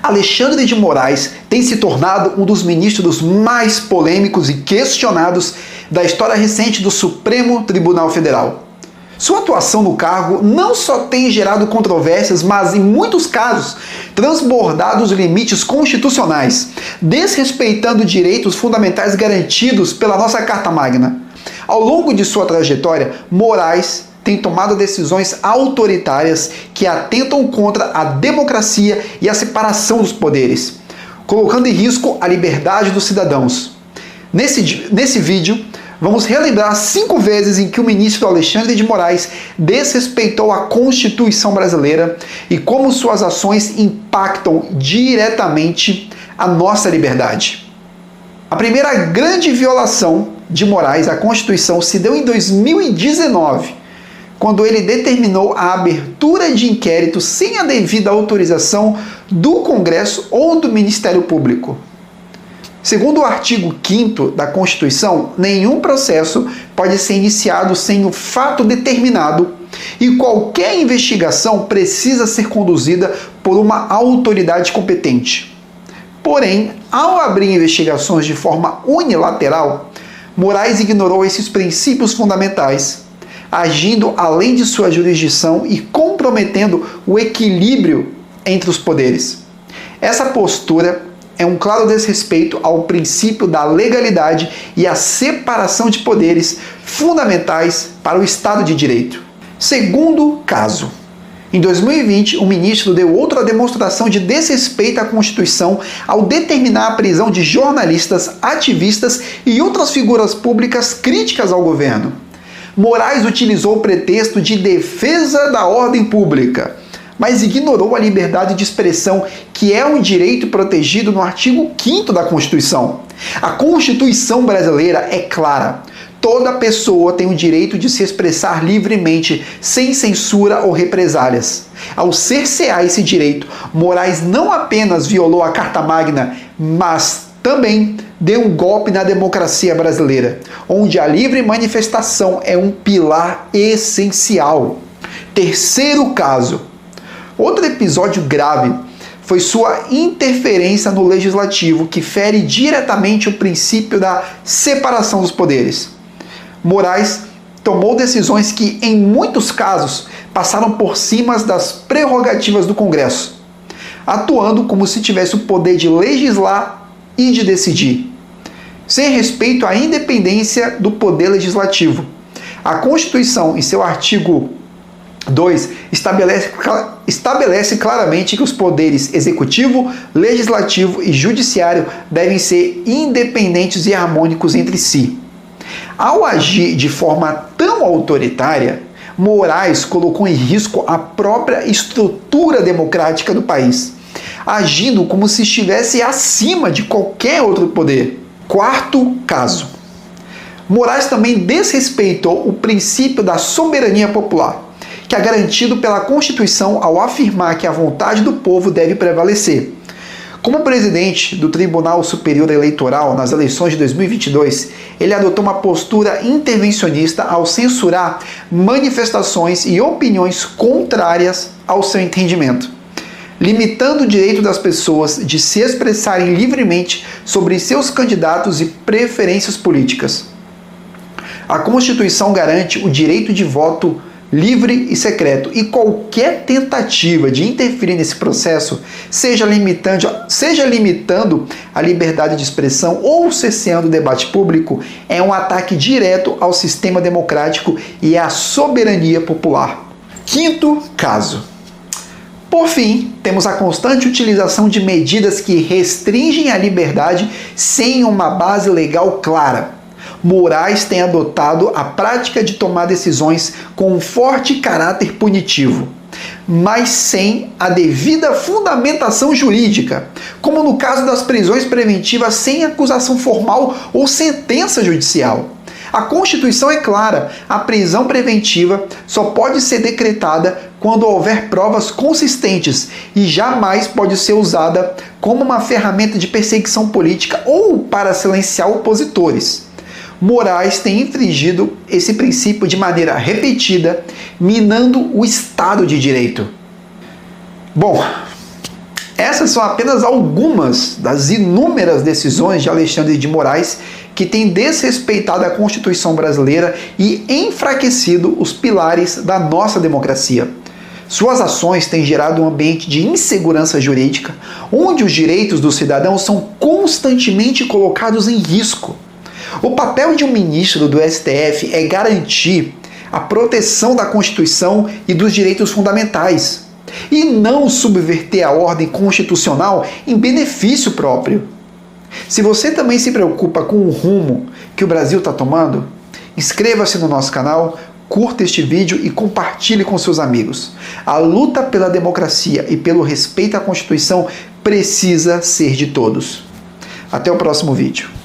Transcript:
Alexandre de Moraes tem se tornado um dos ministros mais polêmicos e questionados da história recente do Supremo Tribunal Federal. Sua atuação no cargo não só tem gerado controvérsias, mas em muitos casos transbordado os limites constitucionais, desrespeitando direitos fundamentais garantidos pela nossa Carta Magna. Ao longo de sua trajetória, Moraes tem tomado decisões autoritárias que atentam contra a democracia e a separação dos poderes, colocando em risco a liberdade dos cidadãos. Nesse vídeo, vamos relembrar 5 vezes em que o ministro Alexandre de Moraes desrespeitou a Constituição brasileira e como suas ações impactam diretamente a nossa liberdade. A primeira grande violação de Moraes à Constituição se deu em 2019, quando ele determinou a abertura de inquérito sem a devida autorização do Congresso ou do Ministério Público. Segundo o artigo 5º da Constituição, nenhum processo pode ser iniciado sem o fato determinado e qualquer investigação precisa ser conduzida por uma autoridade competente. Porém, ao abrir investigações de forma unilateral, Moraes ignorou esses princípios fundamentais, agindo além de sua jurisdição e comprometendo o equilíbrio entre os poderes. Essa postura é um claro desrespeito ao princípio da legalidade e à separação de poderes fundamentais para o Estado de Direito. Segundo caso. Em 2020, o ministro deu outra demonstração de desrespeito à Constituição ao determinar a prisão de jornalistas, ativistas e outras figuras públicas críticas ao governo. Moraes utilizou o pretexto de defesa da ordem pública, mas ignorou a liberdade de expressão, que é um direito protegido no artigo 5º da Constituição. A Constituição brasileira é clara. Toda pessoa tem o direito de se expressar livremente, sem censura ou represálias. Ao cercear esse direito, Moraes não apenas violou a Carta Magna, mas também deu um golpe na democracia brasileira, onde a livre manifestação é um pilar essencial. Terceiro caso. Outro episódio grave foi sua interferência no legislativo, que fere diretamente o princípio da separação dos poderes. Moraes tomou decisões que, em muitos casos, passaram por cima das prerrogativas do Congresso, atuando como se tivesse o poder de legislar e de decidir, sem respeito à independência do poder legislativo. A Constituição, em seu artigo 2, estabelece claramente que os poderes executivo, legislativo e judiciário devem ser independentes e harmônicos entre si. Ao agir de forma tão autoritária, Moraes colocou em risco a própria estrutura democrática do país, agindo como se estivesse acima de qualquer outro poder. Quarto caso. Moraes também desrespeitou o princípio da soberania popular, que é garantido pela Constituição ao afirmar que a vontade do povo deve prevalecer. Como presidente do Tribunal Superior Eleitoral nas eleições de 2022, ele adotou uma postura intervencionista ao censurar manifestações e opiniões contrárias ao seu entendimento, limitando o direito das pessoas de se expressarem livremente sobre seus candidatos e preferências políticas. A Constituição garante o direito de voto livre e secreto, e qualquer tentativa de interferir nesse processo, seja limitando a liberdade de expressão ou cerceando o debate público, é um ataque direto ao sistema democrático e à soberania popular. Quinto caso. Por fim, temos a constante utilização de medidas que restringem a liberdade sem uma base legal clara. Moraes tem adotado a prática de tomar decisões com um forte caráter punitivo, mas sem a devida fundamentação jurídica, como no caso das prisões preventivas sem acusação formal ou sentença judicial. A Constituição é clara, a prisão preventiva só pode ser decretada quando houver provas consistentes e jamais pode ser usada como uma ferramenta de perseguição política ou para silenciar opositores. Moraes tem infringido esse princípio de maneira repetida, minando o Estado de Direito. Bom, Essas são apenas algumas das inúmeras decisões de Alexandre de Moraes que têm desrespeitado a Constituição brasileira e enfraquecido os pilares da nossa democracia. Suas ações têm gerado um ambiente de insegurança jurídica, onde os direitos dos cidadãos são constantemente colocados em risco. O papel de um ministro do STF é garantir a proteção da Constituição e dos direitos fundamentais, e não subverter a ordem constitucional em benefício próprio. Se você também se preocupa com o rumo que o Brasil está tomando, inscreva-se no nosso canal, curta este vídeo e compartilhe com seus amigos. A luta pela democracia e pelo respeito à Constituição precisa ser de todos. Até o próximo vídeo.